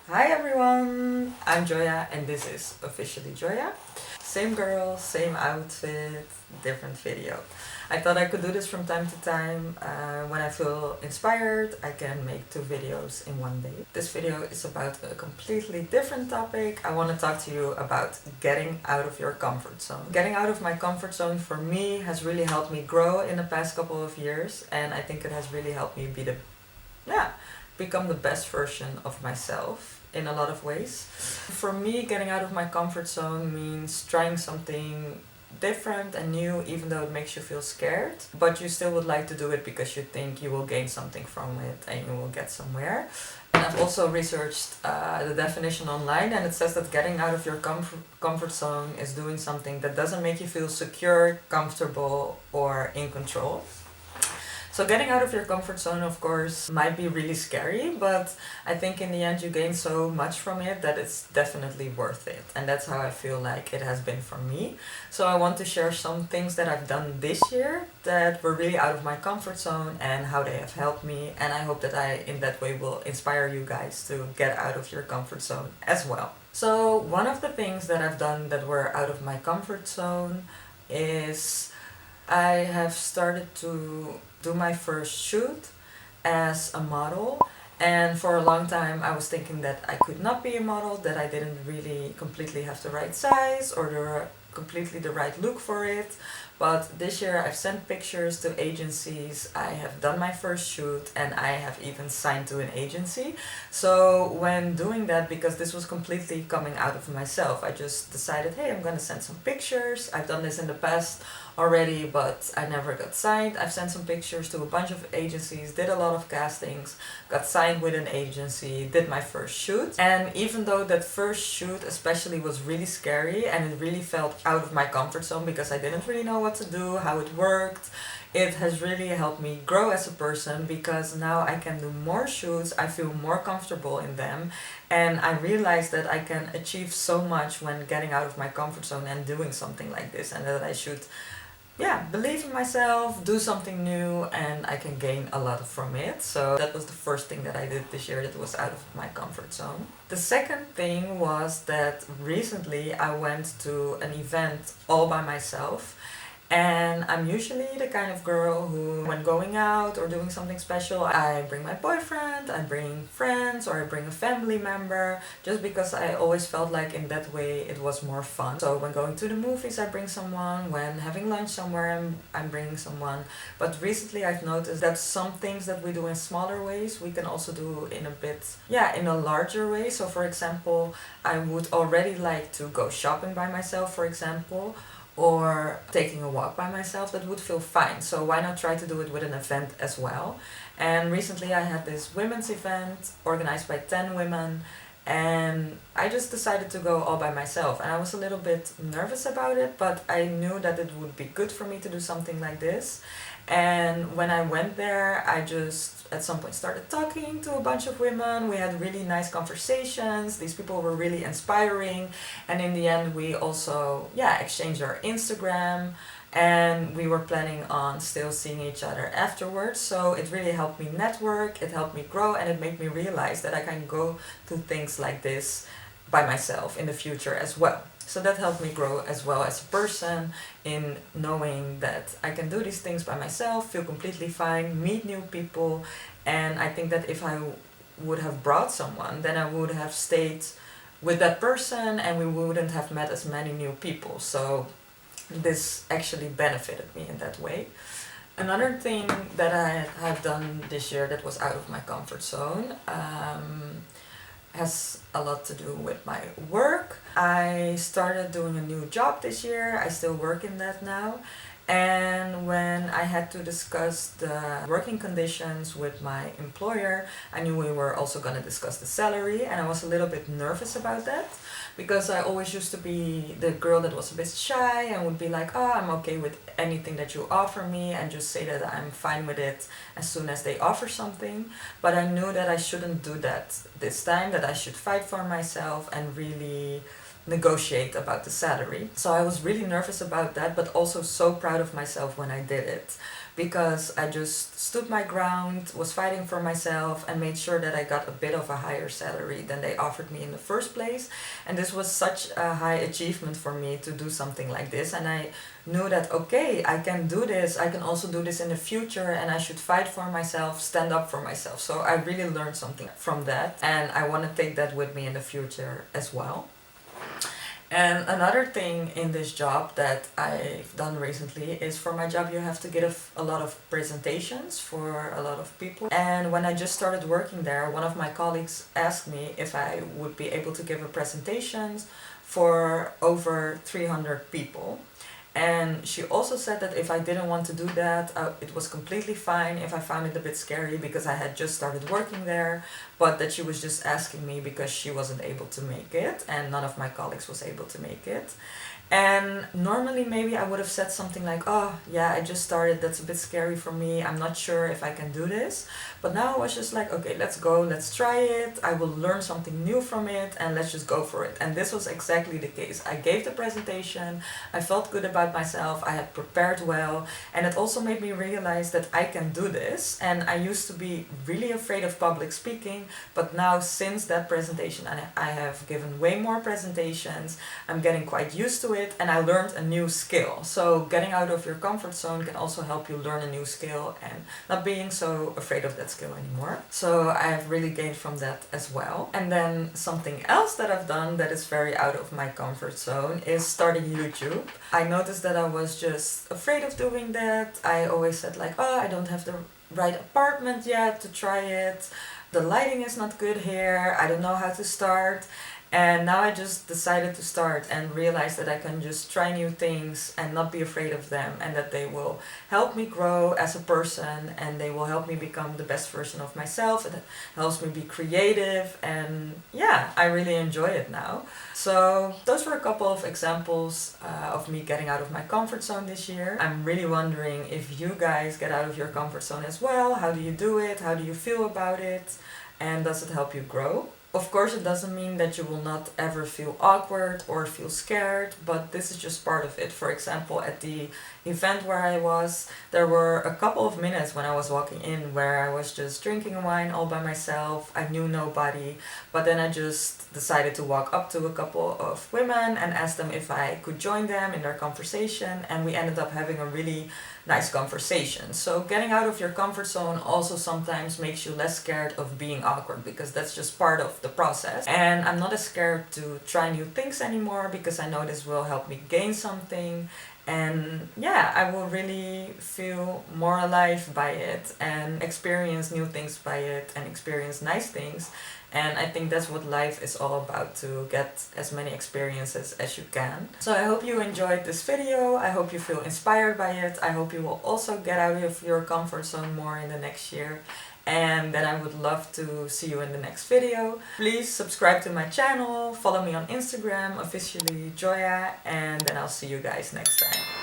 Hi everyone, I'm Joya and this is officially Joya. Same girl, same outfit, different video. I thought I could do this from time to time. When I feel inspired, I can make 2 videos in one day. This video is about a completely different topic. I want to talk to you about getting out of your comfort zone. Getting out of my comfort zone for me has really helped me grow in the past couple of years, and I think it has really helped me become the best version of myself in a lot of ways. For me, getting out of my comfort zone means trying something different and new, even though it makes you feel scared, but you still would like to do it because you think you will gain something from it and you will get somewhere. And I've also researched the definition online, and it says that getting out of your comfort zone is doing something that doesn't make you feel secure, comfortable, or in control. So getting out of your comfort zone, of course, might be really scary, but I think in the end you gain so much from it that it's definitely worth it. And that's how I feel like it has been for me. So I want to share some things that I've done this year that were really out of my comfort zone and how they have helped me. And I hope that I, in that way, will inspire you guys to get out of your comfort zone as well. So one of the things that I've done that were out of my comfort zone is I have started to do my first shoot as a model, and for a long time I was thinking that I could not be a model, that I didn't really completely have the right size or completely the right look for it. But this year I've sent pictures to agencies, I have done my first shoot, and I have even signed to an agency. So when doing that, because this was completely coming out of myself, I just decided, hey, I'm gonna send some pictures. I've done this in the past already, but I never got signed. I've sent some pictures to a bunch of agencies, did a lot of castings, got signed with an agency, did my first shoot. And even though that first shoot especially was really scary and it really felt out of my comfort zone because I didn't really know what to do, how it worked, it has really helped me grow as a person because now I can do more shoots, I feel more comfortable in them, and I realize that I can achieve so much when getting out of my comfort zone and doing something like this, and that I should believe in myself, do something new, and I can gain a lot from it. So that was the first thing that I did this year that was out of my comfort zone. The second thing was that recently I went to an event all by myself. And I'm usually the kind of girl who, when going out or doing something special, I bring my boyfriend, I bring friends, or I bring a family member, just because I always felt like in that way it was more fun. So when going to the movies, I bring someone. When having lunch somewhere, I'm bringing someone. But recently I've noticed that some things that we do in smaller ways, we can also do in in a larger way. So for example, I would already like to go shopping by myself, for example, or taking a walk by myself. That would feel fine. So why not try to do it with an event as well? And recently I had this women's event organized by 10 women, and I just decided to go all by myself. And I was a little bit nervous about it, but I knew that it would be good for me to do something like this. And when I went there, I just at some point started talking to a bunch of women. We had really nice conversations. These people were really inspiring. And in the end, we also exchanged our Instagram, and we were planning on still seeing each other afterwards. So it really helped me network, it helped me grow, and it made me realize that I can go to things like this by myself in the future as well. So that helped me grow as well as a person, in knowing that I can do these things by myself, feel completely fine, meet new people. And I think that if I would have brought someone, then I would have stayed with that person and we wouldn't have met as many new people. So this actually benefited me in that way. Another thing that I have done this year that was out of my comfort zone has a lot to do with my work. I started doing a new job this year. I still work in that now. And when I had to discuss the working conditions with my employer, I knew we were also going to discuss the salary, and I was a little bit nervous about that because I always used to be the girl that was a bit shy and would be like, oh, I'm okay with anything that you offer me, and just say that I'm fine with it as soon as they offer something. But I knew that I shouldn't do that this time, that I should fight for myself and really negotiate about the salary. So I was really nervous about that, but also so proud of myself when I did it, because I just stood my ground, was fighting for myself, and made sure that I got a bit of a higher salary than they offered me in the first place. And this was such a high achievement for me to do something like this, and I knew that, okay, I can do this, I can also do this in the future, and I should fight for myself, stand up for myself. So I really learned something from that, and I want to take that with me in the future as well. And another thing in this job that I've done recently is, for my job you have to give a lot of presentations for a lot of people. And when I just started working there, one of my colleagues asked me if I would be able to give a presentation for over 300 people. And she also said that if I didn't want to do that, it was completely fine if I found it a bit scary, because I had just started working there, but that she was just asking me because she wasn't able to make it and none of my colleagues was able to make it. And normally maybe I would have said something like, oh yeah, I just started, that's a bit scary for me, I'm not sure if I can do this. But now I was just like, okay, let's go, let's try it, I will learn something new from it, and let's just go for it. And this was exactly the case. I gave the presentation, I felt good about myself, I had prepared well, and it also made me realize that I can do this. And I used to be really afraid of public speaking, but now since that presentation I have given way more presentations, I'm getting quite used to it, and I learned a new skill. So getting out of your comfort zone can also help you learn a new skill and not being so afraid of that skill anymore. So I have really gained from that as well. And then something else that I've done that is very out of my comfort zone is starting YouTube. I noticed that I was just afraid of doing that. I always said like, oh, I don't have the right apartment yet to try it. The lighting is not good here. I don't know how to start. And now I just decided to start and realize that I can just try new things and not be afraid of them, and that they will help me grow as a person, and they will help me become the best version of myself, and it helps me be creative, and yeah, I really enjoy it now. So those were a couple of examples of me getting out of my comfort zone this year. I'm really wondering if you guys get out of your comfort zone as well. How do you do it? How do you feel about it? And does it help you grow? Of course, it doesn't mean that you will not ever feel awkward or feel scared, but this is just part of it. For example, at the event where I was, there were a couple of minutes when I was walking in where I was just drinking wine all by myself. I knew nobody, but then I just decided to walk up to a couple of women and ask them if I could join them in their conversation, and we ended up having a really nice conversation. So getting out of your comfort zone also sometimes makes you less scared of being awkward, because that's just part of the process. And I'm not as scared to try new things anymore, because I know this will help me gain something. And yeah, I will really feel more alive by it and experience new things by it and experience nice things. And I think that's what life is all about, to get as many experiences as you can. So I hope you enjoyed this video. I hope you feel inspired by it. I hope you will also get out of your comfort zone more in the next year. And then I would love to see you in the next video. Please subscribe to my channel, follow me on Instagram, officially Joya, and then I'll see you guys next time.